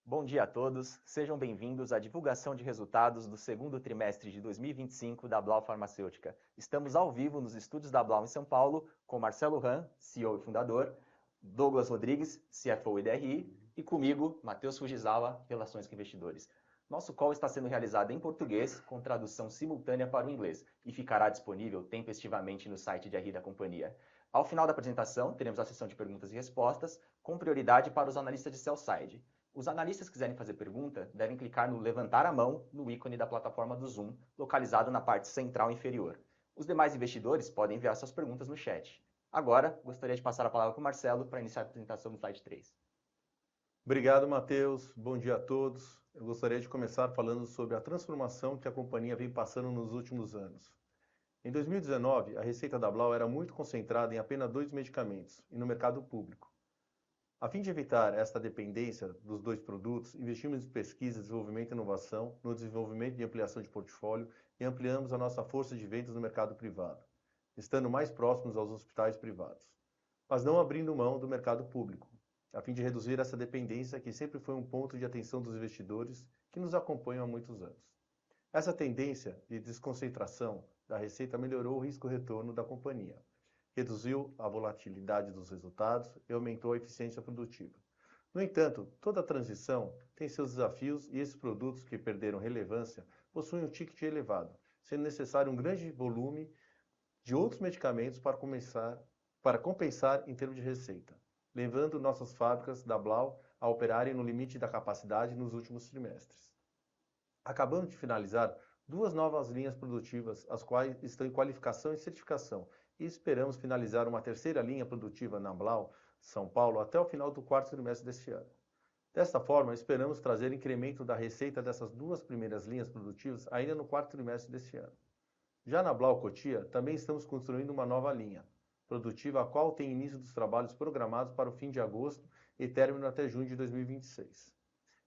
Bom dia a todos, sejam bem-vindos à divulgação de resultados do segundo trimestre de 2025 da Blau Farmacêutica. Estamos ao vivo nos estúdios da Blau em São Paulo com Marcelo Ran, CEO e fundador, Douglas Rodrigues, CFO e DRI, e comigo, Matheus Fujisawa, Relações com Investidores. Nosso call está sendo realizado em português, com tradução simultânea para o inglês, e ficará disponível tempestivamente no site de RI da companhia. Ao final da apresentação, teremos a sessão de perguntas e respostas, com prioridade para os analistas de sell-side. Os analistas que quiserem fazer pergunta devem clicar no levantar a mão no ícone da plataforma do Zoom, localizado na parte central inferior. Os demais investidores podem enviar suas perguntas no chat. Agora, gostaria de passar a palavra para o Marcelo para iniciar a apresentação do slide 3. Obrigado, Matheus. Bom dia a todos. Eu gostaria de começar falando sobre a transformação que a companhia vem passando nos últimos anos. Em 2019, a receita da Blau era muito concentrada em apenas 2 medicamentos e no mercado público. A fim de evitar esta dependência dos 2 produtos, investimos em pesquisa, desenvolvimento e inovação, no desenvolvimento e ampliação de portfólio e ampliamos a nossa força de vendas no mercado privado, estando mais próximos aos hospitais privados, mas não abrindo mão do mercado público, a fim de reduzir essa dependência que sempre foi um ponto de atenção dos investidores que nos acompanham há muitos anos. Essa tendência de desconcentração da receita melhorou o risco-retorno da companhia, reduziu a volatilidade dos resultados e aumentou a eficiência produtiva. No entanto, toda transição tem seus desafios e esses produtos que perderam relevância possuem um ticket elevado, sendo necessário um grande volume de outros medicamentos para compensar em termos de receita, levando nossas fábricas da Blau a operarem no limite da capacidade nos últimos trimestres. Acabamos de finalizar 2 novas linhas produtivas, as quais estão em qualificação e certificação, e esperamos finalizar uma 3ª linha produtiva na Blau, São Paulo, até o final do 4º trimestre deste ano. Desta forma, esperamos trazer incremento da receita dessas 2 primeiras linhas produtivas ainda no 4º trimestre deste ano. Já na Blau Cotia, também estamos construindo uma nova linha produtiva, a qual tem início dos trabalhos programados para o fim de agosto e término até junho de 2026.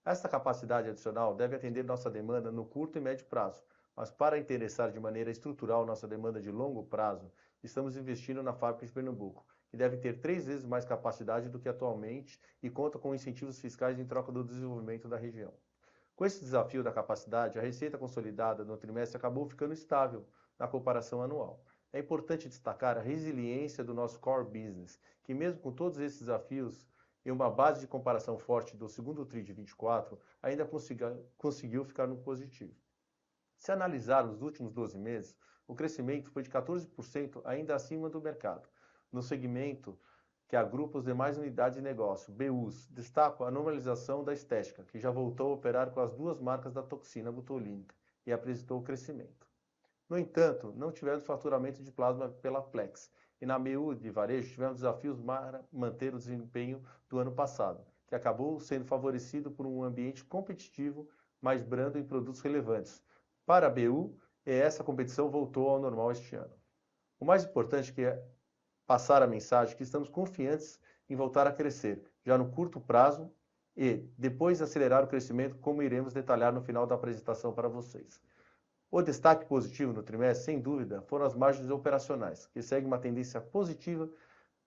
Esta capacidade adicional deve atender nossa demanda no curto e médio prazo, mas para interessar de maneira estrutural nossa demanda de longo prazo, estamos investindo na fábrica de Pernambuco, que deve ter 3 vezes mais capacidade do que atualmente e conta com incentivos fiscais em troca do desenvolvimento da região. Com esse desafio da capacidade, a receita consolidada no trimestre acabou ficando estável na comparação anual. É importante destacar a resiliência do nosso core business, que mesmo com todos esses desafios e uma base de comparação forte do segundo TRI de 24, ainda conseguiu ficar no positivo. Se analisarmos os últimos 12 meses, o crescimento foi de 14%, ainda acima do mercado. No segmento que agrupa as demais unidades de negócio, BUs, destaco a normalização da estética, que já voltou a operar com as 2 marcas da toxina botulínica e apresentou crescimento. No entanto, não tivemos faturamento de plasma pela Plex, e na BU de varejo tivemos desafios para manter o desempenho do ano passado, que acabou sendo favorecido por um ambiente competitivo mais brando em produtos relevantes. Para a BU, essa competição voltou ao normal este ano. O mais importante é passar a mensagem que estamos confiantes em voltar a crescer, já no curto prazo, e depois acelerar o crescimento, como iremos detalhar no final da apresentação para vocês. O destaque positivo no trimestre, sem dúvida, foram as margens operacionais, que seguem uma tendência positiva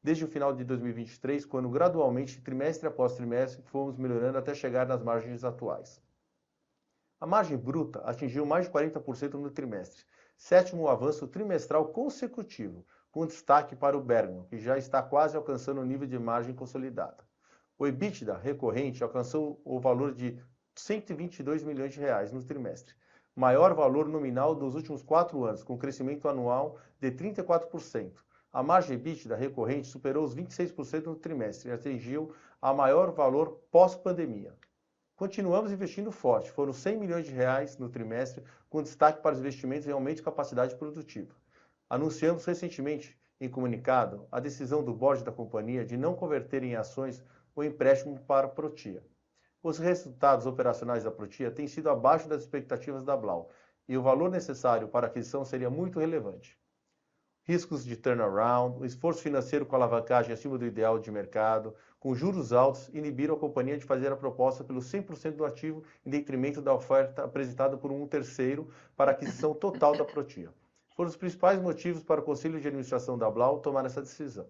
desde o final de 2023, quando gradualmente, trimestre após trimestre, fomos melhorando até chegar nas margens atuais. A margem bruta atingiu mais de 40% no trimestre, 7º avanço trimestral consecutivo, com destaque para o Bergamo, que já está quase alcançando o nível de margem consolidada. O EBITDA recorrente alcançou o valor de R$ 122 milhões no trimestre, maior valor nominal dos últimos 4 anos, com crescimento anual de 34%. A margem EBITDA recorrente superou os 26% no trimestre e atingiu a maior valor pós-pandemia. Continuamos investindo forte, foram R$ 100 milhões no trimestre, com destaque para os investimentos em aumento de capacidade produtiva. Anunciamos recentemente, em comunicado, a decisão do board da companhia de não converter em ações o empréstimo para a Prothya. Os resultados operacionais da Prothya têm sido abaixo das expectativas da Blau, e o valor necessário para a aquisição seria muito relevante. Riscos de turnaround, o esforço financeiro com alavancagem acima do ideal de mercado, com juros altos, inibiram a companhia de fazer a proposta pelo 100% do ativo em detrimento da oferta apresentada por um terceiro para a aquisição total da Prothya. Foram os principais motivos para o Conselho de Administração da Blau tomar essa decisão.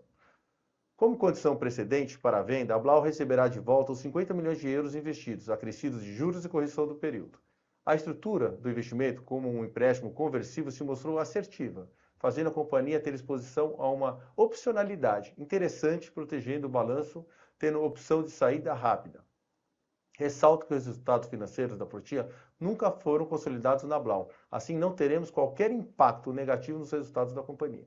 Como condição precedente para a venda, a Blau receberá de volta os 50 milhões de euros investidos, acrescidos de juros e correção do período. A estrutura do investimento, como um empréstimo conversível, se mostrou assertiva, fazendo a companhia ter exposição a uma opcionalidade interessante, protegendo o balanço, tendo opção de saída rápida. Ressalto que os resultados financeiros da Protia nunca foram consolidados na Blau, assim não teremos qualquer impacto negativo nos resultados da companhia.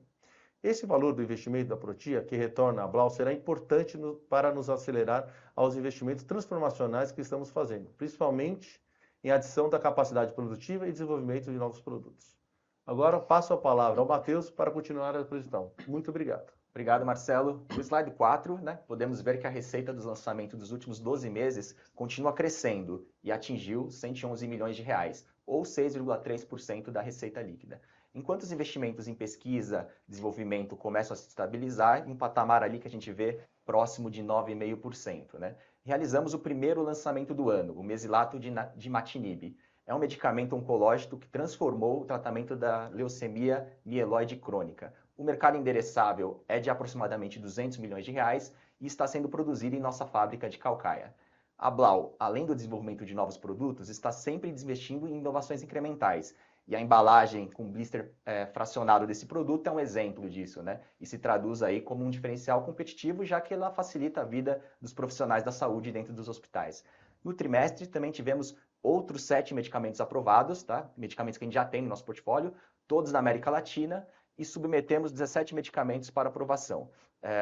Esse valor do investimento da Protia, que retorna à Blau, será importante para nos acelerar aos investimentos transformacionais que estamos fazendo, principalmente em adição da capacidade produtiva e desenvolvimento de novos produtos. Agora passo a palavra ao Matheus para continuar a apresentação. Muito obrigado. Obrigado, Marcelo. No slide 4, podemos ver que a receita dos lançamentos dos últimos 12 meses continua crescendo e atingiu 111 milhões de reais, ou 6,3% da receita líquida. Enquanto os investimentos em pesquisa e desenvolvimento começam a se estabilizar, em um patamar ali que a gente vê próximo de 9,5%. Realizamos o primeiro lançamento do ano, o Mesilato de Imatinib. É um medicamento oncológico que transformou o tratamento da leucemia mieloide crônica. O mercado endereçável é de aproximadamente 200 milhões de reais e está sendo produzido em nossa fábrica de Caucaia. A Blau, além do desenvolvimento de novos produtos, está sempre investindo em inovações incrementais. E a embalagem com blister fracionado desse produto é um exemplo disso, E se traduz aí como um diferencial competitivo, já que ela facilita a vida dos profissionais da saúde dentro dos hospitais. No trimestre também tivemos outros 7 medicamentos aprovados, Medicamentos que a gente já tem no nosso portfólio, todos na América Latina, e submetemos 17 medicamentos para aprovação.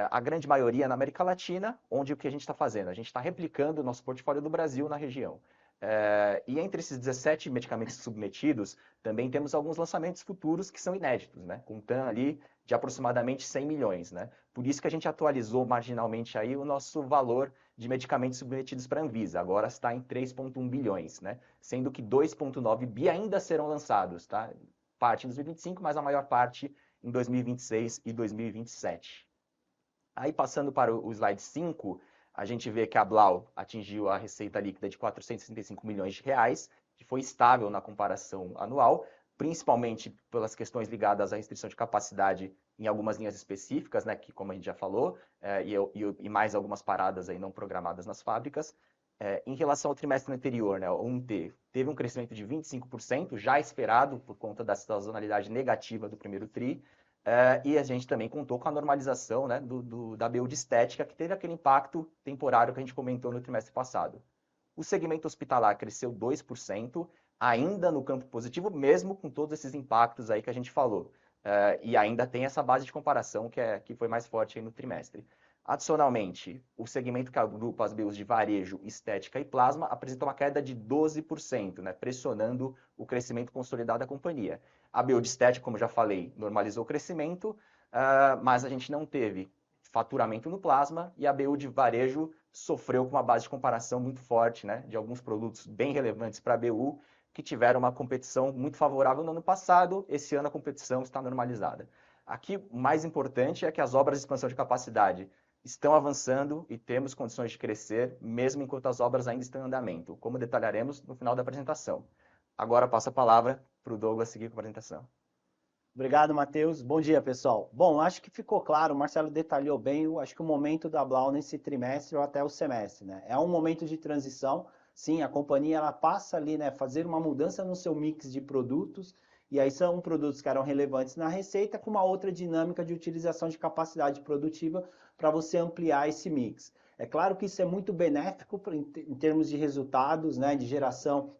A grande maioria na América Latina, onde o que a gente está fazendo? A gente está replicando o nosso portfólio do Brasil na região. E entre esses 17 medicamentos submetidos, também temos alguns lançamentos futuros que são inéditos, com um TAM ali de aproximadamente 100 milhões. Por isso que a gente atualizou marginalmente aí o nosso valor de medicamentos submetidos para a Anvisa. Agora está em 3,1 bilhões, sendo que 2,9 bi ainda serão lançados, parte em 2025, mas a maior parte em 2026 e 2027. Aí passando para o slide 5, a gente vê que a Blau atingiu a receita líquida de 465 milhões de reais, que foi estável na comparação anual, principalmente pelas questões ligadas à restrição de capacidade em algumas linhas específicas, que como a gente já falou, e mais algumas paradas aí não programadas nas fábricas. Em relação ao trimestre anterior, o 1T, teve um crescimento de 25%, já esperado por conta da sazonalidade negativa do primeiro TRI, e a gente também contou com a normalização da BU de estética, que teve aquele impacto temporário que a gente comentou no trimestre passado. O segmento hospitalar cresceu 2%, ainda no campo positivo, mesmo com todos esses impactos aí que a gente falou. E ainda tem essa base de comparação que foi mais forte aí no trimestre. Adicionalmente, o segmento que agrupa as BUs de varejo, estética e plasma apresentou uma queda de 12%, pressionando o crescimento consolidado da companhia. A BU de estética, como já falei, normalizou o crescimento, mas a gente não teve faturamento no plasma e a BU de varejo sofreu com uma base de comparação muito forte, de alguns produtos bem relevantes para a BU, que tiveram uma competição muito favorável no ano passado. Esse ano a competição está normalizada. Aqui, o mais importante é que as obras de expansão de capacidade estão avançando e temos condições de crescer, mesmo enquanto as obras ainda estão em andamento, como detalharemos no final da apresentação. Agora passo a palavra para o Douglas seguir com a apresentação. Obrigado, Matheus. Bom dia, pessoal. Bom, acho que ficou claro, o Marcelo detalhou bem, acho que o momento da Blau nesse trimestre ou até o semestre, É um momento de transição, sim, a companhia ela passa ali, fazer uma mudança no seu mix de produtos, e aí são produtos que eram relevantes na receita, com uma outra dinâmica de utilização de capacidade produtiva para você ampliar esse mix. É claro que isso é muito benéfico em termos de resultados, de geração,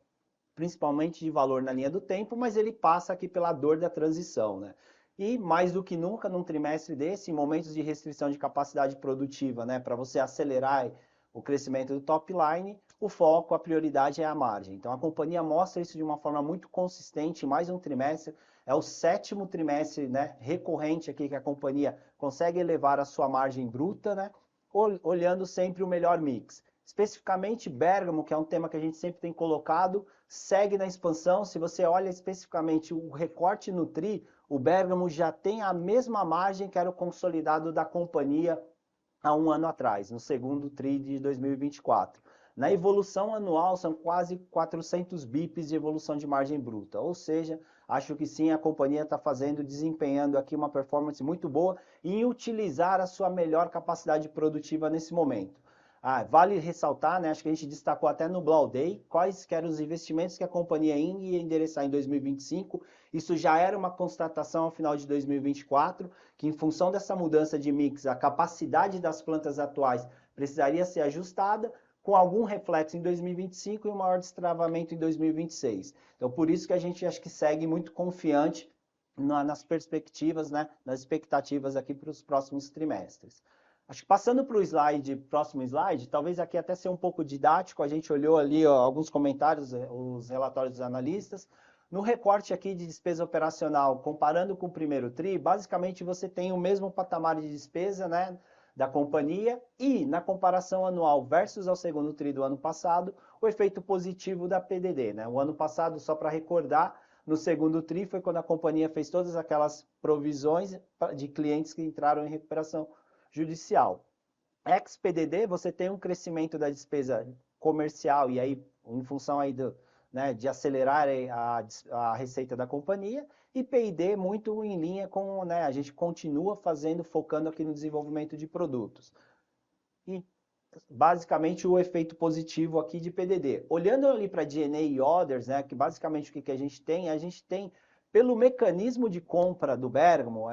principalmente de valor na linha do tempo, mas ele passa aqui pela dor da transição, E mais do que nunca, num trimestre desse, em momentos de restrição de capacidade produtiva, para você acelerar o crescimento do top line, o foco, a prioridade é a margem. Então a companhia mostra isso de uma forma muito consistente, mais um trimestre, é o 7º trimestre recorrente aqui que a companhia consegue elevar a sua margem bruta, olhando sempre o melhor mix. Especificamente Bergamo, que é um tema que a gente sempre tem colocado, segue na expansão. Se você olha especificamente o recorte no TRI, o Bergamo já tem a mesma margem que era o consolidado da companhia há um ano atrás, no segundo TRI de 2024. Na evolução anual, são quase 400 bips de evolução de margem bruta, ou seja, acho que sim, a companhia está desempenhando aqui uma performance muito boa em utilizar a sua melhor capacidade produtiva nesse momento. Vale ressaltar, né, acho que a gente destacou até no Blau Day, quais que eram os investimentos que a companhia ia endereçar em 2025. Isso já era uma constatação ao final de 2024, que em função dessa mudança de mix, a capacidade das plantas atuais precisaria ser ajustada, com algum reflexo em 2025 e um maior destravamento em 2026. Então, por isso que a gente acho que segue muito confiante nas perspectivas, né, nas expectativas aqui para os próximos trimestres. Acho que passando para o próximo slide, talvez aqui até ser um pouco didático, a gente olhou ali alguns comentários, os relatórios dos analistas. No recorte aqui de despesa operacional, comparando com o primeiro TRI, basicamente você tem o mesmo patamar de despesa, né, da companhia, e na comparação anual versus ao segundo TRI do ano passado, o efeito positivo da PDD, né? O ano passado, só para recordar, no segundo TRI foi quando a companhia fez todas aquelas provisões de clientes que entraram em recuperação judicial. Ex-PDD, você tem um crescimento da despesa comercial, e aí, em função aí de acelerar a receita da companhia, e P&D muito em linha com, né, a gente continua focando aqui no desenvolvimento de produtos. E basicamente o efeito positivo aqui de PDD. Olhando ali para G&A e Others, né, que basicamente o que a gente tem, pelo mecanismo de compra do Bergamo,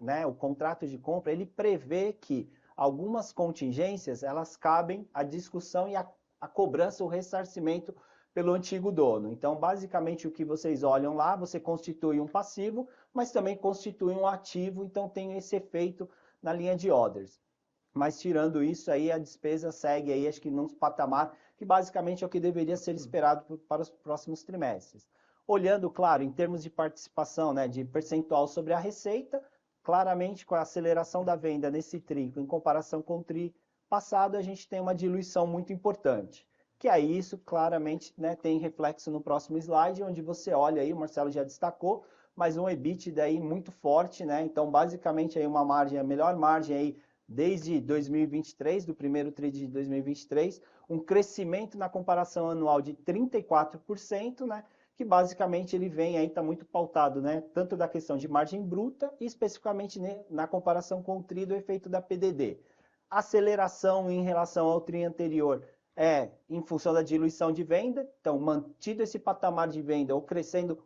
né, o contrato de compra, ele prevê que algumas contingências, elas cabem à discussão e à cobrança, o ressarcimento pelo antigo dono. Então, basicamente, o que vocês olham lá, você constitui um passivo, mas também constitui um ativo, então tem esse efeito na linha de orders. Mas tirando isso aí, a despesa segue aí, acho que num patamar que basicamente é o que deveria ser esperado para os próximos trimestres. Olhando, claro, em termos de participação, né, de percentual sobre a receita, claramente com a aceleração da venda nesse TRI, em comparação com o TRI passado, a gente tem uma diluição muito importante. Que aí isso claramente, né, tem reflexo no próximo slide, onde você olha aí, o Marcelo já destacou, mas um EBITDA aí muito forte, né? Então, basicamente aí uma margem, a melhor margem aí desde 2023, do primeiro TRI de 2023, um crescimento na comparação anual de 34%, né? Que basicamente ele vem aí, está muito pautado, né? Tanto da questão de margem bruta e especificamente, né, na comparação com o TRI do efeito da PDD. Aceleração em relação ao TRI anterior em função da diluição de venda, então mantido esse patamar de venda ou crescendo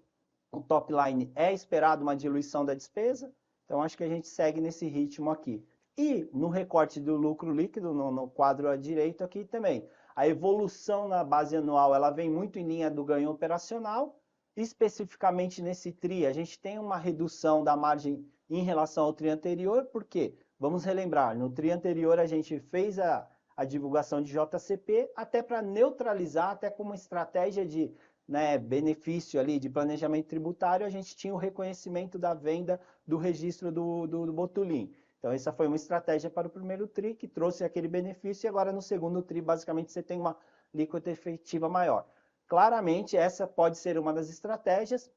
o top line, é esperado uma diluição da despesa, então acho que a gente segue nesse ritmo aqui. E no recorte do lucro líquido, no quadro à direita aqui também, a evolução na base anual, ela vem muito em linha do ganho operacional, especificamente nesse TRI, a gente tem uma redução da margem em relação ao TRI anterior, porque, vamos relembrar, no TRI anterior a gente fez a divulgação de JCP, até para neutralizar, até como estratégia de, né, benefício ali de planejamento tributário, a gente tinha o reconhecimento da venda do registro do Botulim. Então, essa foi uma estratégia para o primeiro TRI, que trouxe aquele benefício, e agora no segundo TRI, basicamente, você tem uma alíquota efetiva maior. Claramente, essa pode ser uma das estratégias.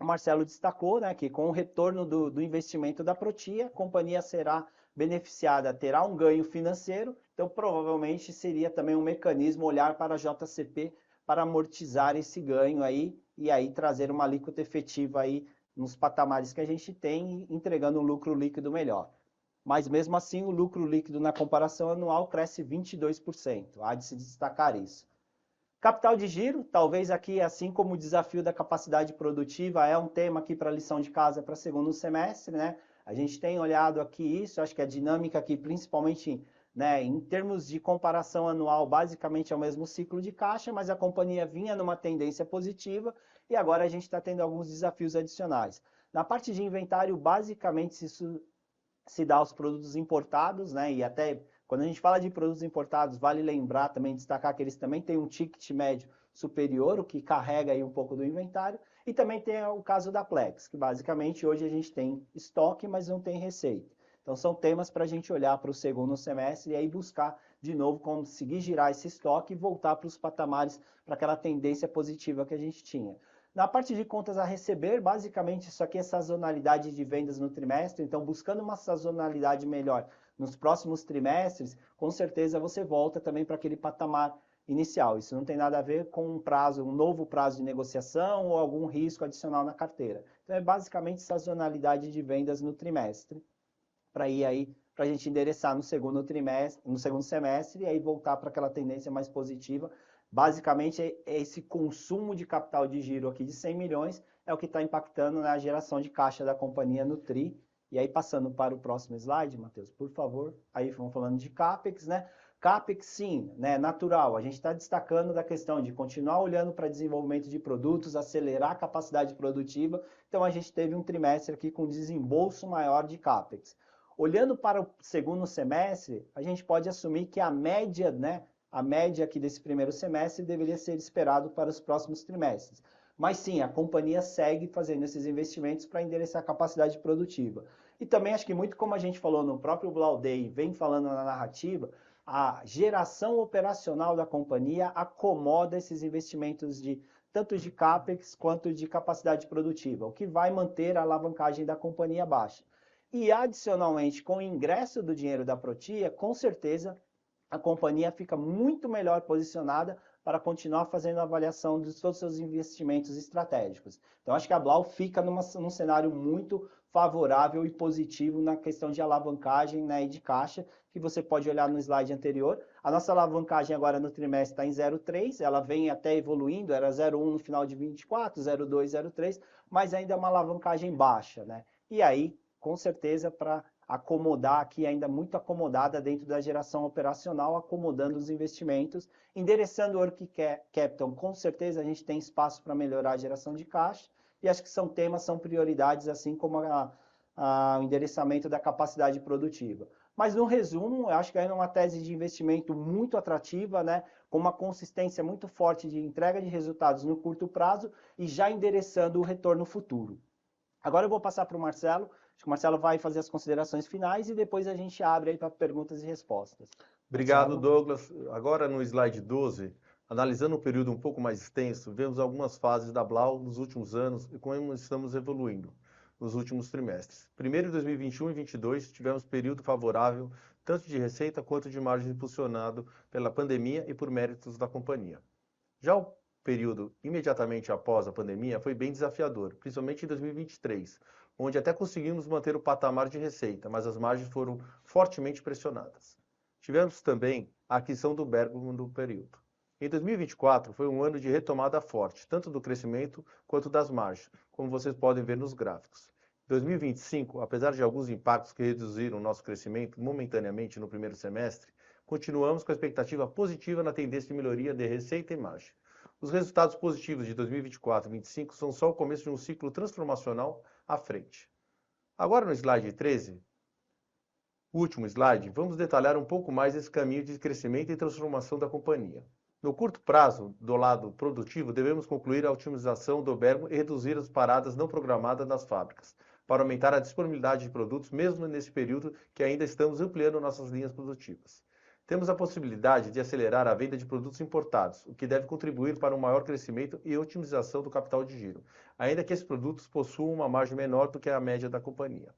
O Marcelo destacou, né, que com o retorno do investimento da Protia, a companhia será beneficiada, terá um ganho financeiro, então provavelmente seria também um mecanismo olhar para a JCP para amortizar esse ganho aí e aí trazer uma alíquota efetiva aí nos patamares que a gente tem, entregando um lucro líquido melhor. Mas mesmo assim o lucro líquido na comparação anual cresce 22%, há de se destacar isso. Capital de giro, talvez aqui, assim como o desafio da capacidade produtiva, é um tema aqui para a lição de casa para segundo semestre, né? A gente tem olhado aqui isso, acho que a dinâmica aqui, principalmente, né, em termos de comparação anual, basicamente é o mesmo ciclo de caixa, mas a companhia vinha numa tendência positiva e agora a gente está tendo alguns desafios adicionais. Na parte de inventário, basicamente isso se dá aos produtos importados, né? E até quando a gente fala de produtos importados, vale lembrar também, destacar que eles também têm um ticket médio superior, o que carrega aí um pouco do inventário. E também tem o caso da Plex, que basicamente hoje a gente tem estoque, mas não tem receita. Então são temas para a gente olhar para o segundo semestre e aí buscar de novo conseguir girar esse estoque e voltar para os patamares, para aquela tendência positiva que a gente tinha. Na parte de contas a receber, basicamente isso aqui é sazonalidade de vendas no trimestre, então buscando uma sazonalidade melhor nos próximos trimestres, com certeza você volta também para aquele patamar inicial. Isso não tem nada a ver com um novo prazo de negociação ou algum risco adicional na carteira. Então, é basicamente sazonalidade de vendas no trimestre, para ir aí, para a gente endereçar no segundo trimestre, no segundo semestre, e aí voltar para aquela tendência mais positiva. Basicamente, esse consumo de capital de giro aqui de 100 milhões é o que está impactando na geração de caixa da companhia no TRI. E aí, passando para o próximo slide, Matheus, por favor. Aí, vamos falando de CAPEX, né? CAPEX, sim, né, natural. A gente está destacando da questão de continuar olhando para desenvolvimento de produtos, acelerar a capacidade produtiva. Então, a gente teve um trimestre aqui com desembolso maior de CAPEX. Olhando para o segundo semestre, a gente pode assumir que a média, né, a média aqui desse primeiro semestre deveria ser esperado para os próximos trimestres. Mas sim, a companhia segue fazendo esses investimentos para endereçar a capacidade produtiva. E também acho que muito como a gente falou no próprio Blau Day, vem falando na narrativa, a geração operacional da companhia acomoda esses investimentos tanto de CAPEX quanto de capacidade produtiva, o que vai manter a alavancagem da companhia baixa. E adicionalmente, com o ingresso do dinheiro da Protia, com certeza a companhia fica muito melhor posicionada para continuar fazendo a avaliação de todos os seus investimentos estratégicos. Então, acho que a Blau fica num cenário muito favorável e positivo na questão de alavancagem, né, e de caixa, que você pode olhar no slide anterior. A nossa alavancagem agora no trimestre está em 0,3, ela vem até evoluindo, era 0,1 no final de 24, 0,2, 0,3, mas ainda é uma alavancagem baixa, né? E aí, com certeza, para acomodar aqui, ainda muito acomodada dentro da geração operacional, acomodando os investimentos, endereçando o working capital. Com certeza a gente tem espaço para melhorar a geração de caixa, e acho que são temas, são prioridades, assim como o endereçamento da capacidade produtiva. Mas no resumo, eu acho que ainda é uma tese de investimento muito atrativa, né, com uma consistência muito forte de entrega de resultados no curto prazo e já endereçando o retorno futuro. Agora eu vou passar para o Marcelo. Acho que o Marcelo vai fazer as considerações finais e depois a gente abre aí para perguntas e respostas. Obrigado, Marcelo? Douglas. Agora no slide 12, analisando um período um pouco mais extenso, vemos algumas fases da Blau nos últimos anos e como estamos evoluindo nos últimos trimestres. Primeiro, em 2021 e 2022, tivemos período favorável tanto de receita quanto de margem impulsionado pela pandemia e por méritos da companhia. Já o período imediatamente após a pandemia foi bem desafiador, principalmente em 2023, onde até conseguimos manter o patamar de receita, mas as margens foram fortemente pressionadas. Tivemos também a aquisição do Bergamo no período. Em 2024 foi um ano de retomada forte, tanto do crescimento quanto das margens, como vocês podem ver nos gráficos. Em 2025, apesar de alguns impactos que reduziram nosso crescimento momentaneamente no primeiro semestre, continuamos com a expectativa positiva na tendência de melhoria de receita e margem. Os resultados positivos de 2024 e 2025 são só o começo de um ciclo transformacional à frente. Agora no slide 13, o último slide, vamos detalhar um pouco mais esse caminho de crescimento e transformação da companhia. No curto prazo, do lado produtivo, devemos concluir a otimização do Bergamo e reduzir as paradas não programadas nas fábricas, para aumentar a disponibilidade de produtos, mesmo nesse período que ainda estamos ampliando nossas linhas produtivas. Temos a possibilidade de acelerar a venda de produtos importados, o que deve contribuir para um maior crescimento e otimização do capital de giro, ainda que esses produtos possuam uma margem menor do que a média da companhia.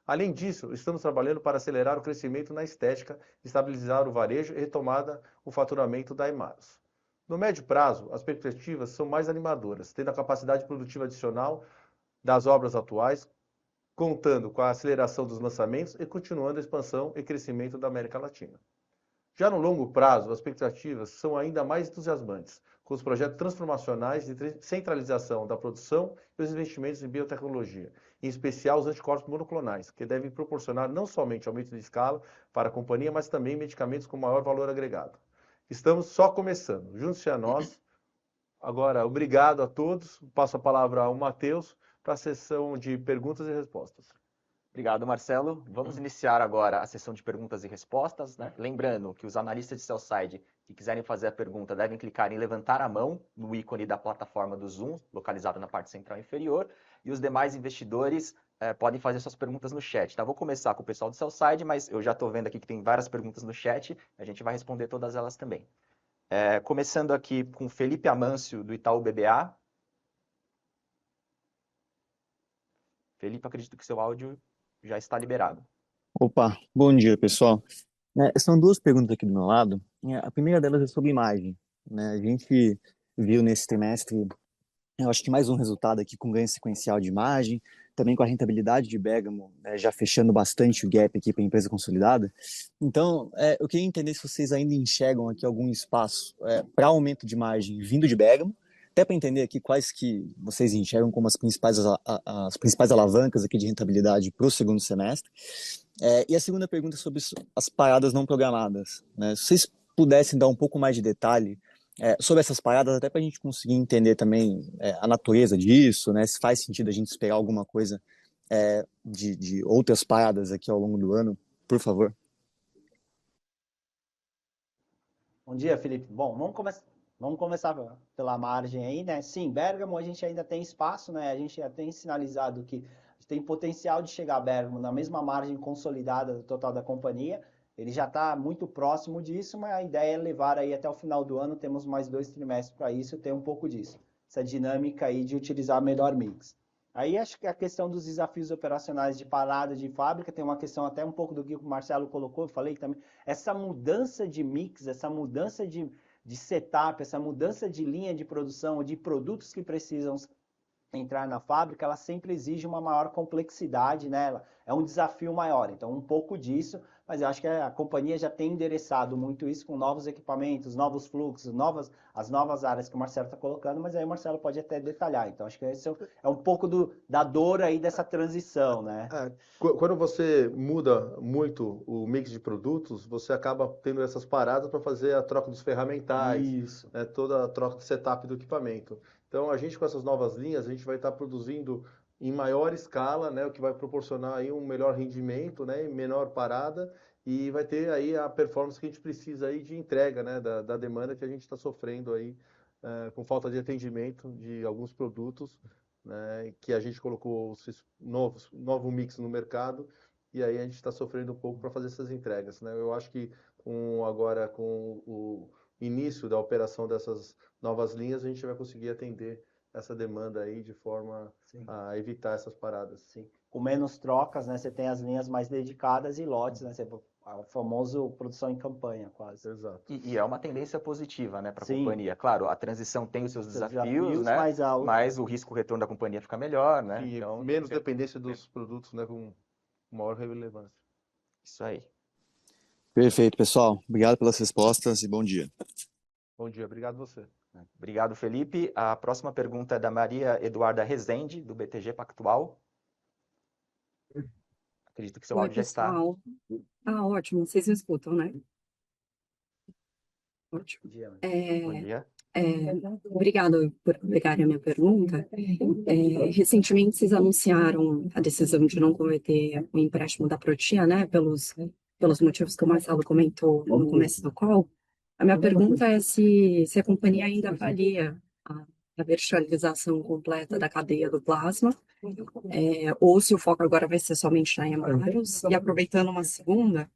Além disso, estamos trabalhando para acelerar o crescimento na estética, estabilizar o varejo e retomada o faturamento da Hemarus. No médio prazo, as perspectivas são mais animadoras, tendo a capacidade produtiva adicional das obras atuais, contando com a aceleração dos lançamentos e continuando a expansão e crescimento da América Latina. Já no longo prazo, as expectativas são ainda mais entusiasmantes, com os projetos transformacionais de centralização da produção e os investimentos em biotecnologia, em especial os anticorpos monoclonais, que devem proporcionar não somente aumento de escala para a companhia, mas também medicamentos com maior valor agregado. Estamos só começando. Junte-se a nós. Agora, obrigado a todos. Passo a palavra ao Matheus para a sessão de perguntas e respostas. Obrigado, Marcelo. Vamos iniciar agora a sessão de perguntas e respostas, né? Lembrando que os analistas de sell-side que quiserem fazer a pergunta devem clicar em levantar a mão no ícone da plataforma do Zoom, localizado na parte central inferior, e os demais investidores podem fazer suas perguntas no chat. Tá? Vou começar com o pessoal do sell-side, mas eu já estou vendo aqui que tem várias perguntas no chat, a gente vai responder todas elas também. Começando aqui com Felipe Amâncio, do Itaú BBA. Felipe, acredito que seu áudio já está liberado. Opa, bom dia, pessoal. São duas perguntas aqui do meu lado. A primeira delas é sobre imagem. né? A gente viu nesse trimestre, eu acho que mais um resultado aqui com ganho sequencial de margem, também com a rentabilidade de Bergamo, né, já fechando bastante o gap aqui para a empresa consolidada. Então, eu queria entender se vocês ainda enxergam aqui algum espaço para aumento de margem vindo de Bergamo, até para entender aqui quais que vocês enxergam como as principais alavancas aqui de rentabilidade para o segundo semestre. E a segunda pergunta é sobre as paradas não programadas, né? Se vocês pudessem dar um pouco mais de detalhe sobre essas paradas, até para a gente conseguir entender também a natureza disso, né? Se faz sentido a gente esperar alguma coisa de outras paradas aqui ao longo do ano, por favor. Bom dia, Felipe. Bom, vamos começar pela margem aí, né? Sim, Bergamo a gente ainda tem espaço, né? A gente já tem sinalizado que tem potencial de chegar a Bergamo na mesma margem consolidada do total da companhia. Ele já está muito próximo disso, mas a ideia é levar aí até o final do ano. Temos mais 2 trimestres para isso, ter um pouco disso. Essa dinâmica aí de utilizar melhor mix. Aí acho que a questão dos desafios operacionais de parada de fábrica tem uma questão até um pouco do que o Marcelo colocou, eu falei também, essa mudança de mix, essa mudança de setup, essa mudança de linha de produção, de produtos que precisam entrar na fábrica, ela sempre exige uma maior complexidade, né? É um desafio maior. Então, um pouco disso, mas eu acho que a companhia já tem endereçado muito isso com novos equipamentos, novos fluxos, as novas áreas que o Marcelo está colocando, mas aí o Marcelo pode até detalhar. Então, acho que esse é um pouco da dor aí dessa transição, né? Quando você muda muito o mix de produtos, você acaba tendo essas paradas para fazer a troca dos ferramentais, Isso. né, toda a troca de setup do equipamento. Então, a gente com essas novas linhas, a gente vai estar produzindo em maior escala, né, o que vai proporcionar aí um melhor rendimento, né, menor parada, e vai ter aí a performance que a gente precisa aí de entrega, né, da demanda que a gente está sofrendo aí com falta de atendimento de alguns produtos, né, que a gente colocou novo mix no mercado, e aí a gente está sofrendo um pouco para fazer essas entregas, né? Eu acho que agora com o início da operação dessas novas linhas, a gente vai conseguir atender essa demanda aí de forma a evitar essas paradas. Sim. Com menos trocas, né? Você tem as linhas mais dedicadas e lotes, né? O famoso produção em campanha, quase. Exato. E é uma tendência positiva, né, para a Sim. companhia. Claro, a transição tem os seus desafios, né? mas Mas o risco-retorno da companhia fica melhor, né? E Então, menos dependência dos produtos, né, com maior relevância. isso aí. Perfeito, pessoal. Obrigado pelas respostas e bom dia. Bom dia, obrigado você. Obrigado, Felipe. A próxima pergunta é da Maria Eduarda Rezende, do BTG Pactual. Acredito que seu Oi, áudio já está. pessoal. Ah, ótimo, vocês me escutam, né? Ótimo. Bom dia. Bom dia. Obrigado por pegarem a minha pergunta. Recentemente, vocês anunciaram a decisão de não cometer o empréstimo da Protia, né? Pelos motivos que o Marcelo comentou no começo do call. A minha pergunta é se a companhia ainda avalia a verticalização completa da cadeia do plasma, ou se o foco agora vai ser somente na Hemarus. E aproveitando uma segunda,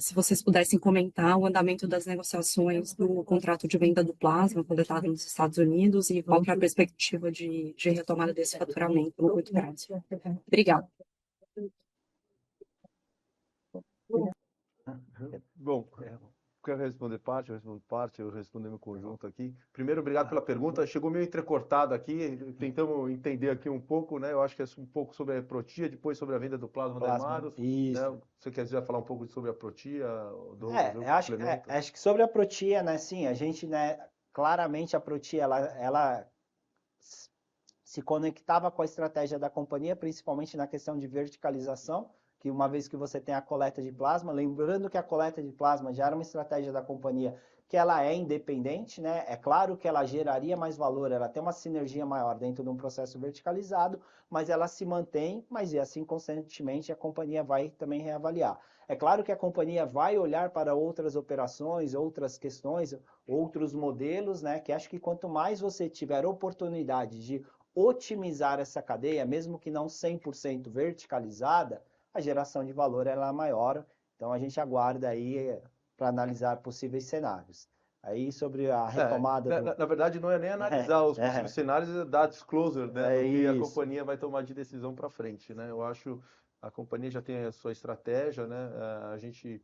se vocês pudessem comentar o andamento das negociações do contrato de venda do plasma coletado nos Estados Unidos e qual que é a perspectiva de retomada desse faturamento no curto prazo. Obrigada. Bom, quero responder parte, eu respondo parte, eu respondo meu conjunto aqui. Primeiro, obrigado pela pergunta. Chegou meio entrecortado aqui, tentamos entender aqui um pouco, né? Eu acho que é um pouco sobre a Protia, depois sobre a venda do plasma da Hemarus. Isso. Né? Você quiser falar um pouco sobre a Protia? Acho que sobre a Protia, né? Sim, a gente, né? Claramente a Protia, ela se conectava com a estratégia da companhia, principalmente na questão de verticalização, que uma vez que você tem a coleta de plasma, lembrando que a coleta de plasma já era uma estratégia da companhia que ela é independente, né? É claro que ela geraria mais valor, ela tem uma sinergia maior dentro de um processo verticalizado, mas ela se mantém, mas e assim constantemente a companhia vai também reavaliar. É claro que a companhia vai olhar para outras operações, outras questões, outros modelos, né? Que acho que quanto mais você tiver oportunidade de otimizar essa cadeia, mesmo que não 100% verticalizada, a geração de valor ela é maior. Então a gente aguarda aí para analisar possíveis cenários. Aí sobre a retomada na verdade, não é nem analisar os possíveis cenários, é dar disclosure, né, do que a companhia vai tomar de decisão para frente, né? Eu acho a companhia já tem a sua estratégia, né? A gente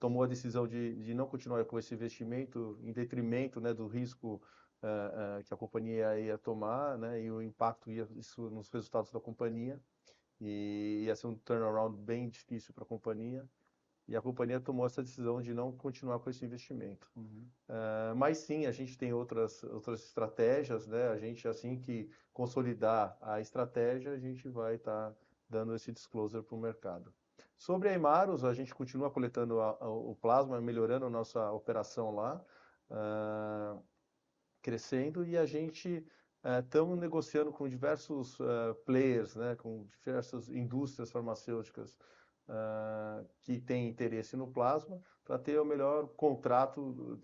tomou a decisão de não continuar com esse investimento em detrimento, né, do risco que a companhia ia tomar, né, e o impacto isso nos resultados da companhia, e ia ser um turnaround bem difícil para a companhia, e a companhia tomou essa decisão de não continuar com esse investimento. Mas sim, a gente tem outras estratégias, né? A gente, assim que consolidar a estratégia, a gente vai estar dando esse disclosure para o mercado. Sobre a Hemarus, a gente continua coletando o plasma, melhorando a nossa operação lá, crescendo, e a gente estamos negociando com diversos players, né? Com diversas indústrias farmacêuticas que têm interesse no plasma, para ter o melhor contrato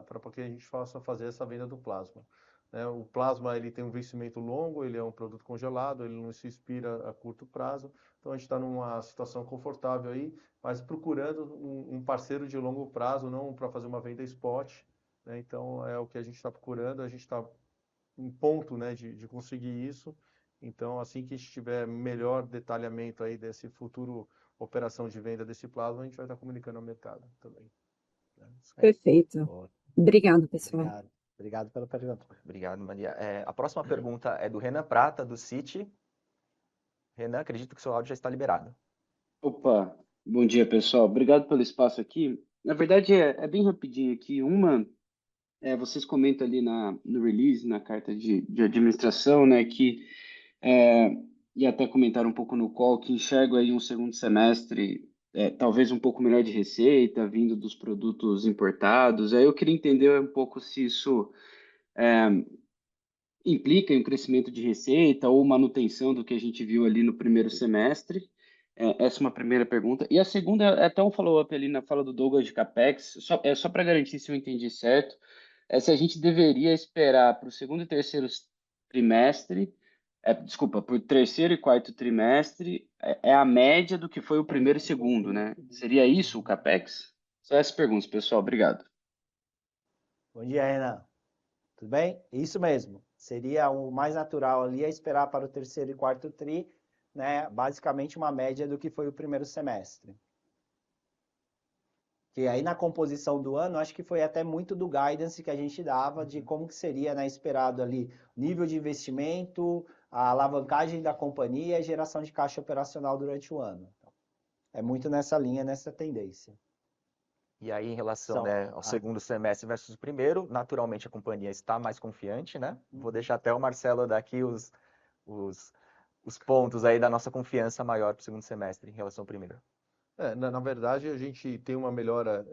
para que a gente possa fazer essa venda do plasma. O plasma ele tem um vencimento longo, ele é um produto congelado, ele não se expira a curto prazo, então a gente está numa situação confortável aí, mas procurando um parceiro de longo prazo, não para fazer uma venda spot, né? Então é o que a gente está procurando, a gente está em ponto, né, de conseguir isso. Então, assim que a gente tiver melhor detalhamento aí desse futuro operação de venda desse plasma, a gente vai estar comunicando ao mercado também, né? Perfeito. Boa. Obrigado, pessoal. Obrigado pela pergunta. Obrigado, Maria. A próxima pergunta é do Renan Prata, do Citi. Renan, acredito que o seu áudio já está liberado. Opa, bom dia pessoal, obrigado pelo espaço aqui. Na verdade é bem rapidinho aqui. Vocês comentam ali no release, na carta de administração, né, que, é, e até comentaram um pouco no call, que enxergo aí um segundo semestre, talvez um pouco melhor de receita, vindo dos produtos importados. Aí eu queria entender um pouco se isso implica em um crescimento de receita ou manutenção do que a gente viu ali no primeiro semestre. Essa é uma primeira pergunta. E a segunda é até um follow-up ali na fala do Douglas de CapEx, só para garantir se eu entendi certo, se a gente deveria esperar para o segundo e terceiro trimestre, para o terceiro e quarto trimestre, é a média do que foi o primeiro e segundo, né? Seria isso o CapEx? Só essas perguntas, pessoal. Obrigado. Bom dia, Renan. Tudo bem? Isso mesmo. Seria o mais natural ali esperar para o terceiro e quarto tri, né? Basicamente uma média do que foi o primeiro semestre. Que aí na composição do ano, acho que foi até muito do guidance que a gente dava de como que seria, né, esperado ali nível de investimento, a alavancagem da companhia e a geração de caixa operacional durante o ano. Então, é muito nessa linha, nessa tendência. E aí, em relação, né, ao segundo semestre versus o primeiro, naturalmente a companhia está mais confiante, né? Vou deixar até o Marcelo dar aqui os pontos aí da nossa confiança maior para o segundo semestre em relação ao primeiro. Na verdade, a gente tem uma melhora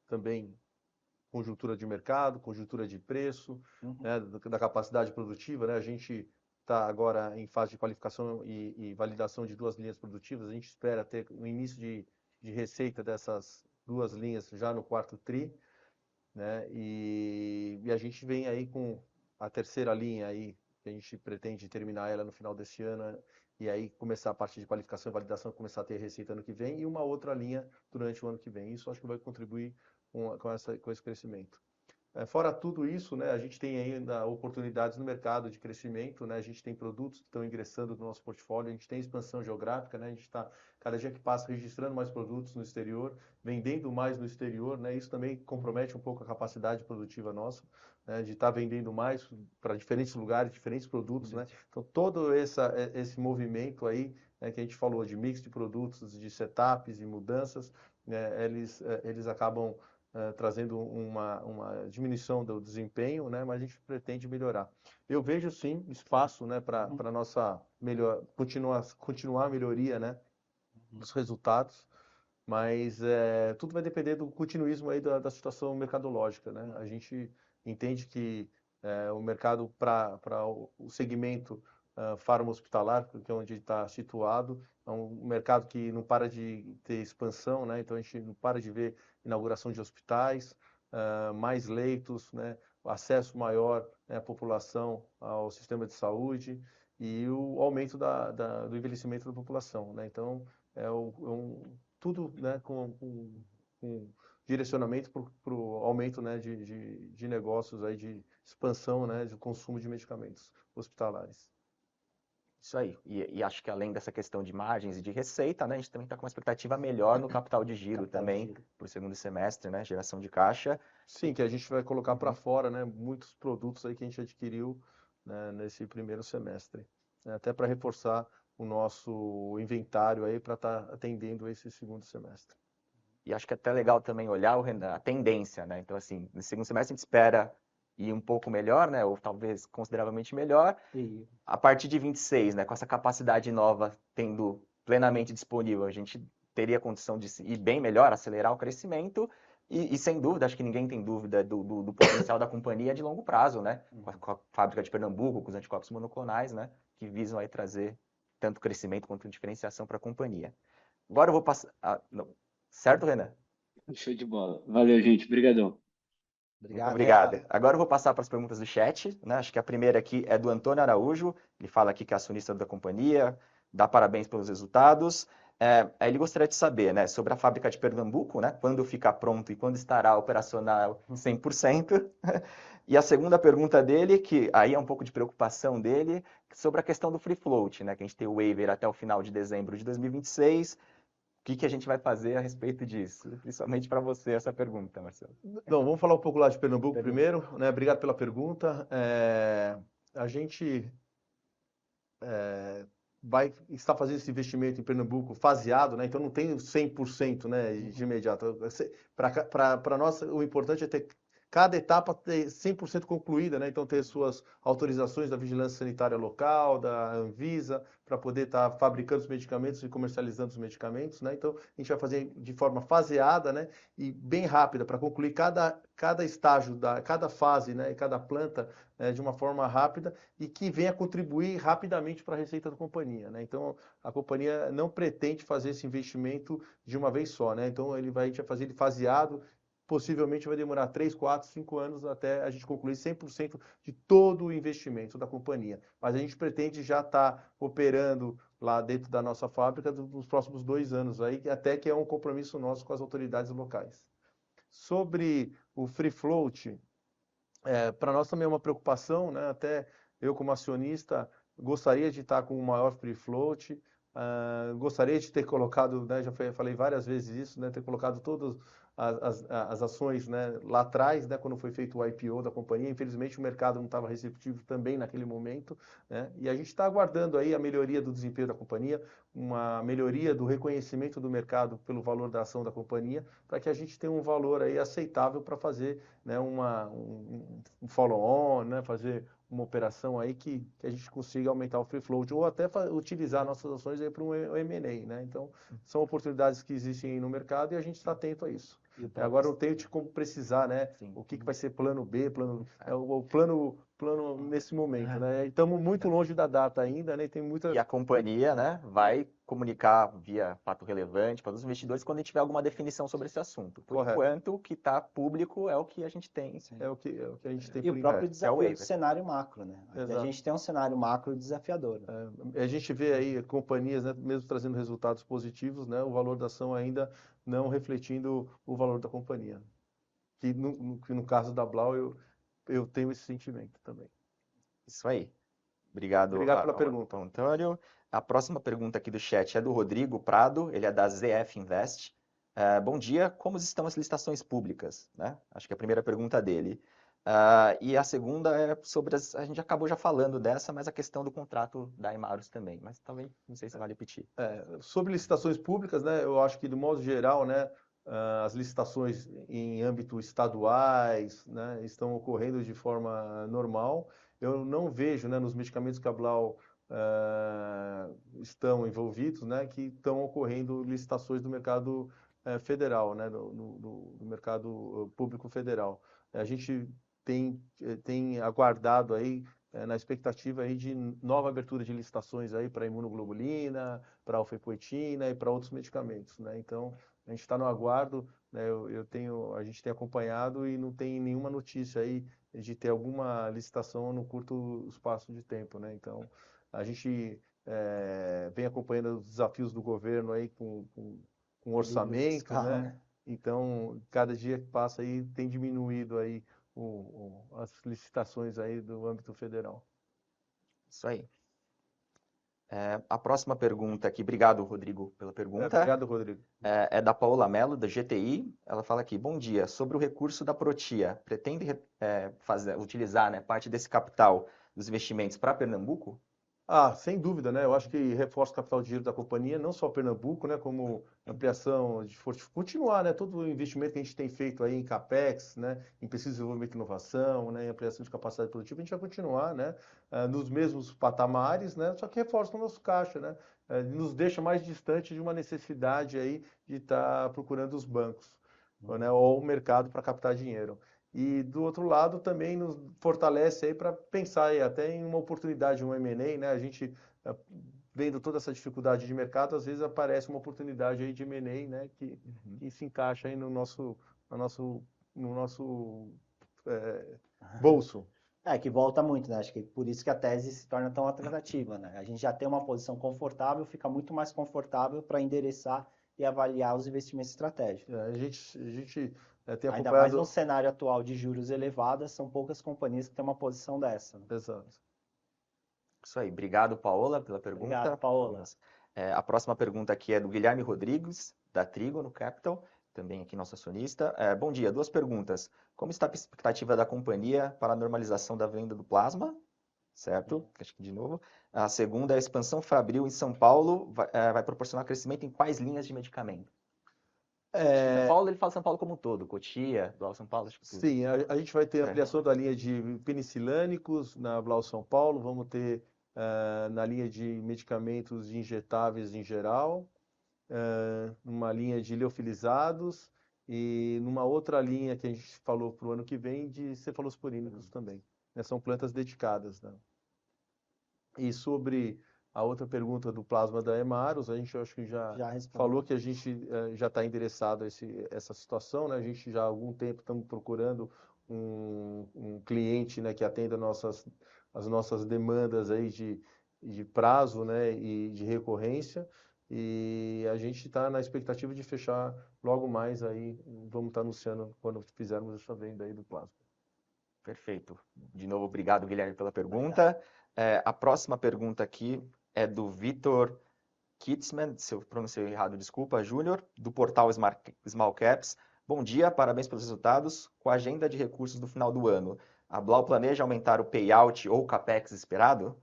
também, conjuntura de mercado, conjuntura de preço, né, da capacidade produtiva, né? A gente está agora em fase de qualificação e validação de 2 linhas produtivas. A gente espera ter o início de receita dessas 2 linhas já no quarto tri, né? E a gente vem aí com a terceira linha aí, que a gente pretende terminar ela no final desse ano, e aí começar a parte de qualificação e validação, começar a ter receita ano que vem, e uma outra linha durante o ano que vem. Isso acho que vai contribuir com esse crescimento. Fora tudo isso, né, a gente tem ainda oportunidades no mercado de crescimento, né? A gente tem produtos que estão ingressando no nosso portfólio, a gente tem expansão geográfica, né? A gente está, cada dia que passa, registrando mais produtos no exterior, vendendo mais no exterior, né? Isso também compromete um pouco a capacidade produtiva nossa, né, de estar vendendo mais para diferentes lugares, diferentes produtos, né? Então, todo esse movimento aí, né, que a gente falou de mix de produtos, de setups e mudanças, né, eles acabam trazendo uma diminuição do desempenho, né? Mas a gente pretende melhorar. Eu vejo sim espaço, né, para nossa continuar a melhoria, né, dos resultados, mas tudo vai depender do continuismo aí da situação mercadológica, né? A gente entende que o mercado para o segmento farma hospitalar, que é onde está situado, é um mercado que não para de ter expansão, né? Então a gente não para de ver inauguração de hospitais, mais leitos, né? Acesso maior, né, à população ao sistema de saúde e o aumento do envelhecimento da população, né? Então tudo, né, com direcionamento para o aumento, né, de negócios aí, de expansão, né, de consumo de medicamentos hospitalares. Isso aí. E acho que além dessa questão de margens e de receita, né, a gente também está com uma expectativa melhor no capital de giro também para o segundo semestre, né, geração de caixa. Sim, que a gente vai colocar para fora, né, muitos produtos aí que a gente adquiriu, né, nesse primeiro semestre, né, até para reforçar o nosso inventário aí para estar atendendo esse segundo semestre. E acho que é até legal também olhar a tendência, né? Então, assim, no segundo semestre a gente espera ir um pouco melhor, né? Ou talvez consideravelmente melhor. A partir de 26, né? Com essa capacidade nova tendo plenamente disponível, a gente teria condição de ir bem melhor, acelerar o crescimento. E sem dúvida, acho que ninguém tem dúvida do potencial da companhia de longo prazo, né? Com a fábrica de Pernambuco, com os anticorpos monoclonais, né? Que visam aí trazer tanto crescimento quanto diferenciação para a companhia. Agora eu vou passar... Certo, Renan? Show de bola. Valeu, gente. Obrigadão. Muito obrigado. Agora eu vou passar para as perguntas do chat, né? Acho que a primeira aqui é do Antônio Araújo. Ele fala aqui que é acionista da companhia, dá parabéns pelos resultados. Ele gostaria de saber, né, sobre a fábrica de Pernambuco, né? Quando ficar pronto e quando estará operacional 100%. E a segunda pergunta dele, que aí é um pouco de preocupação dele, sobre a questão do free float, né? Que a gente tem o waiver até o final de dezembro de 2026. O que a gente vai fazer a respeito disso? Principalmente para você essa pergunta, Marcelo. Então, vamos falar um pouco lá de Pernambuco primeiro, né? Obrigado pela pergunta. A gente vai estar fazendo esse investimento em Pernambuco faseado, né? Então não tem 100%, né, de imediato. Para nós, o importante é ter cada etapa ter 100% concluída, né? Então ter suas autorizações da Vigilância Sanitária Local, da Anvisa, para poder estar fabricando os medicamentos e comercializando os medicamentos, né? Então a gente vai fazer de forma faseada, né? E bem rápida para concluir cada estágio cada fase, né? E cada planta de uma forma rápida e que venha contribuir rapidamente para a receita da companhia, né? Então a companhia não pretende fazer esse investimento de uma vez só, né? Então a gente vai fazer ele faseado. Possivelmente vai demorar 3, 4, 5 anos até a gente concluir 100% de todo o investimento da companhia. Mas a gente pretende já estar operando lá dentro da nossa fábrica nos próximos 2 anos, aí, até que é um compromisso nosso com as autoridades locais. Sobre o free float, para nós também é uma preocupação, né? Até eu como acionista gostaria de estar com um maior free float, gostaria de ter colocado, né, já falei várias vezes isso, né, ter colocado todas as ações, né, lá atrás, né, quando foi feito o IPO da companhia. Infelizmente o mercado não estava receptivo também naquele momento, né, e a gente está aguardando aí a melhoria do desempenho da companhia, uma melhoria do reconhecimento do mercado pelo valor da ação da companhia, para que a gente tenha um valor aí aceitável para fazer, né, um follow-on, né, fazer uma operação aí que a gente consiga aumentar o free float ou até utilizar nossas ações aí para um M&A, né? Então, são oportunidades que existem no mercado e a gente está atento a isso. Agora, não tenho como precisar, né? Sim. O que vai ser plano B, o plano nesse momento, né? Estamos muito longe da data ainda, né? Tem muita... E a companhia, né, vai comunicar via fato relevante para os investidores quando a gente tiver alguma definição sobre esse assunto. Por enquanto, o que está público é o que a gente tem. É o que a gente tem. E o próprio desafio do cenário macro, né? A gente tem um cenário macro desafiador. A gente vê aí companhias, né, mesmo trazendo resultados positivos, né, o valor da ação ainda não refletindo o valor da companhia. Que no caso da Blau, eu tenho esse sentimento também. Isso aí. Obrigado pela pergunta, Antônio. A próxima pergunta aqui do chat é do Rodrigo Prado, ele é da ZF Invest. Bom dia, como estão as licitações públicas? Né? Acho que é a primeira pergunta dele. E a segunda é sobre, a gente acabou já falando dessa, mas a questão do contrato da Imarus também, mas também não sei se vale repetir. Sobre licitações públicas, né, eu acho que, do modo geral, né, as licitações em âmbito estaduais, né, estão ocorrendo de forma normal. Eu não vejo, né, nos medicamentos que a Blau estão envolvidos, né, que estão ocorrendo licitações do mercado federal, né, do mercado público federal. A gente tem aguardado aí, na expectativa aí de nova abertura de licitações aí para imunoglobulina, para alfepoetina e para outros medicamentos, né? Então, a gente está no aguardo, né? A gente tem acompanhado e não tem nenhuma notícia aí de ter alguma licitação no curto espaço de tempo, né? Então, a gente vem acompanhando os desafios do governo aí com orçamento, né? Então, cada dia que passa aí tem diminuído aí as licitações aí do âmbito federal. Isso aí. A próxima pergunta aqui, obrigado, Rodrigo, pela pergunta. Obrigado, Rodrigo. É da Paola Mello, da GTI. Ela fala aqui: bom dia. Sobre o recurso da Protia, pretende utilizar, né, parte desse capital dos investimentos para Pernambuco? Sem dúvida, né? Eu acho que reforça o capital de giro da companhia, não só Pernambuco, né? Como ampliação continuar, né? Todo o investimento que a gente tem feito aí em CAPEX, né? Em pesquisa, desenvolvimento e inovação, né? Em ampliação de capacidade produtiva, a gente vai continuar, né? Nos mesmos patamares, né? Só que reforça o nosso caixa, né? Nos deixa mais distante de uma necessidade aí de estar procurando os bancos, né? Ou o mercado para captar dinheiro. E do outro lado também nos fortalece aí para pensar aí até em uma oportunidade, um M&A, né? A gente vendo toda essa dificuldade de mercado, às vezes aparece uma oportunidade aí de M&A, né? Que se encaixa aí no nosso bolso. Que volta muito, né? Acho que por isso que a tese se torna tão atrativa, né? A gente já tem uma posição confortável, fica muito mais confortável para endereçar e avaliar os investimentos estratégicos. A gente tem Ainda mais acompanhado... no cenário atual de juros elevados, são poucas companhias que têm uma posição dessa, né? Exato. Isso aí. Obrigado, Paola, pela pergunta. Obrigado, Paola. A próxima pergunta aqui é do Guilherme Rodrigues, da Trígono Capital, também aqui nosso acionista. Bom dia, 2 perguntas. Como está a expectativa da companhia para a normalização da venda do plasma? Certo? Acho que de novo. A segunda é a expansão Fabril em São Paulo vai proporcionar crescimento em quais linhas de medicamento? São Paulo, ele fala São Paulo como um todo, Cotia, Blau São Paulo, acho que tudo. Sim, a gente vai ter ampliação da linha de penicilânicos na Blau São Paulo, vamos ter na linha de medicamentos injetáveis em geral, numa linha de liofilizados e numa outra linha que a gente falou para o ano que vem de cefalosporínicos também. Né? São plantas dedicadas. Né? E sobre a outra pergunta do plasma da Hemarus, a gente acho que já falou que a gente já está endereçado a essa situação, né? A gente já há algum tempo estamos procurando um cliente, né, que atenda as nossas demandas aí de prazo, né, e de recorrência, e a gente está na expectativa de fechar logo mais aí, vamos estar anunciando quando fizermos essa venda aí do plasma. Perfeito. De novo, obrigado, Guilherme, pela pergunta. A próxima pergunta aqui é do Vitor Kitzman, se eu pronunciei errado, desculpa, Júnior, do portal Small Caps. Bom dia, parabéns pelos resultados. Com a agenda de recursos do final do ano, a Blau planeja aumentar o payout ou o capex esperado?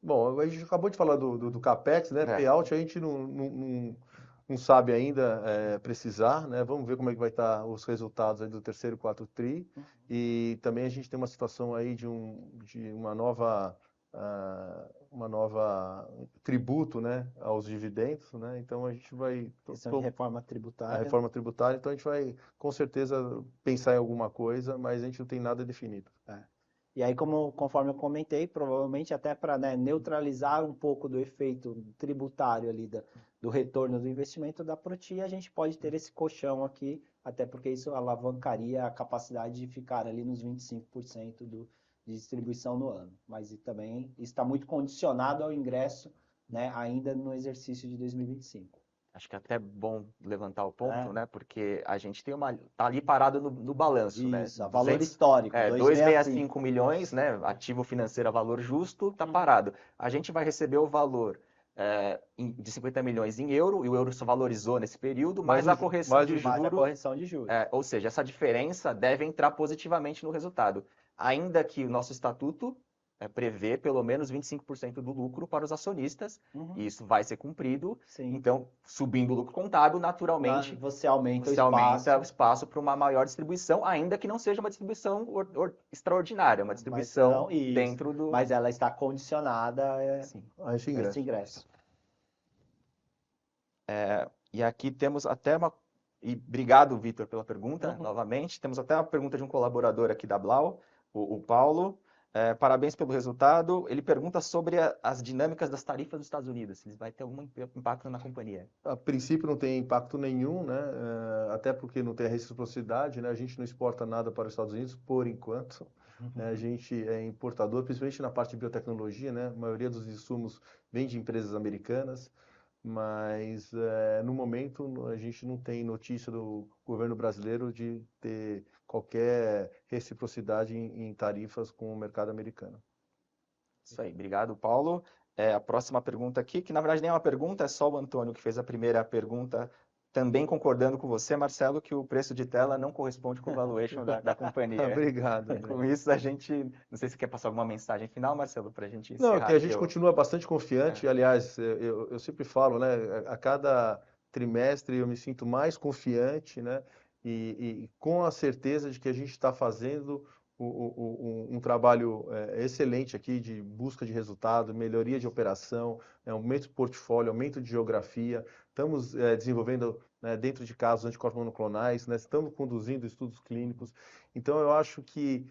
Bom, a gente acabou de falar do capex, né? Payout a gente não sabe ainda precisar, né? Vamos ver como é que vai estar os resultados aí do terceiro e quarto tri. E também a gente tem uma situação aí de uma nova tributo, né, aos dividendos, né? Então a gente vai questão de reforma tributária. A reforma tributária, então a gente vai com certeza pensar em alguma coisa, mas a gente não tem nada definido. E aí, conforme eu comentei, provavelmente até para, né, neutralizar um pouco do efeito tributário ali do retorno do investimento da Protia, a gente pode ter esse colchão aqui, até porque isso alavancaria a capacidade de ficar ali nos 25% de distribuição no ano. Mas também está muito condicionado ao ingresso, né, ainda no exercício de 2025. Acho que é até bom levantar o ponto, né? Porque a gente tem tá ali parado no balanço, né? Isso, valor histórico. 265 milhões, né? Ativo financeiro a valor justo, tá parado. A gente vai receber o valor de 50 milhões em euro, e o euro só valorizou nesse período, mais a correção de juros. Ou seja, essa diferença deve entrar positivamente no resultado. Ainda que o nosso estatuto prevê pelo menos 25% do lucro para os acionistas, e isso vai ser cumprido. Sim. Então, subindo o lucro contábil, naturalmente, você aumenta o espaço para uma maior distribuição, ainda que não seja uma distribuição extraordinária, uma distribuição dentro do... Mas ela está condicionada a esse ingresso. E aqui temos até uma... E obrigado, Vitor, pela pergunta, novamente. Temos até uma pergunta de um colaborador aqui da Blau, o Paulo. Parabéns pelo resultado. Ele pergunta sobre as dinâmicas das tarifas dos Estados Unidos. Se vai ter algum impacto na companhia? A princípio não tem impacto nenhum, né? Até porque não tem a reciprocidade, né? A gente não exporta nada para os Estados Unidos por enquanto. A gente é importador, principalmente na parte de biotecnologia, né? A maioria dos insumos vem de empresas americanas, mas no momento a gente não tem notícia do governo brasileiro de ter qualquer reciprocidade em tarifas com o mercado americano. Isso aí, obrigado, Paulo. A próxima pergunta aqui, que na verdade nem é uma pergunta, é só o Antônio que fez a primeira pergunta, também concordando com você, Marcelo, que o preço de tela não corresponde com o valuation da companhia. Obrigado. Com isso, a gente, não sei se quer passar alguma mensagem final, Marcelo, para a gente Não, encerrar que a gente aqui, continua bastante confiante. Aliás, eu sempre falo, né? A cada trimestre eu me sinto mais confiante, né? E com a certeza de que a gente está fazendo um trabalho excelente aqui de busca de resultado, melhoria de operação, aumento de portfólio, aumento de geografia. Estamos desenvolvendo, né, dentro de casos anticorpos monoclonais, né? Estamos conduzindo estudos clínicos. Então, eu acho que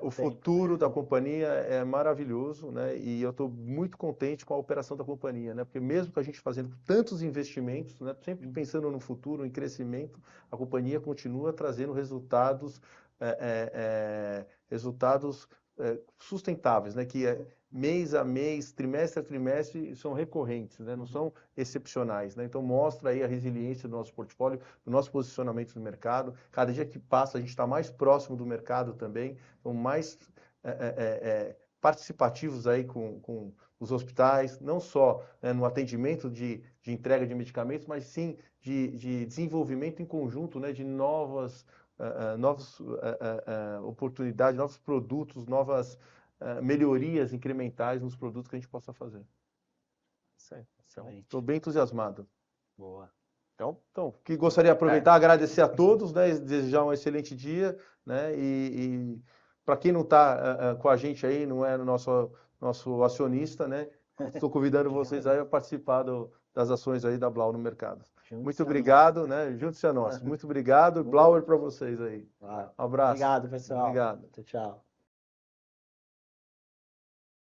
o futuro da companhia é maravilhoso, né? E eu estou muito contente com a operação da companhia, né? Porque mesmo com a gente fazendo tantos investimentos, né, sempre pensando no futuro, em crescimento, a companhia continua trazendo resultados sustentáveis, né? Que mês a mês, trimestre a trimestre, são recorrentes, né? Não são excepcionais, né? Então mostra aí a resiliência do nosso portfólio, do nosso posicionamento no mercado. Cada dia que passa a gente está mais próximo do mercado também, então mais participativos aí com os hospitais, não só, né, no atendimento de entrega de medicamentos, mas sim de desenvolvimento em conjunto, né, de novas oportunidades, novos produtos, novas melhorias incrementais nos produtos que a gente possa fazer. Isso aí. Estou bem entusiasmado. Boa. Então, que gostaria de aproveitar, agradecer a todos, né, desejar um excelente dia, né, e para quem não está com a gente aí, não é nosso acionista, né, estou convidando vocês aí a participar das ações aí da Blau no mercado. Muito obrigado, né, junte-se a nós. Muito obrigado, Blauer para vocês aí. Um abraço. Obrigado, pessoal. Obrigado. Tchau, tchau.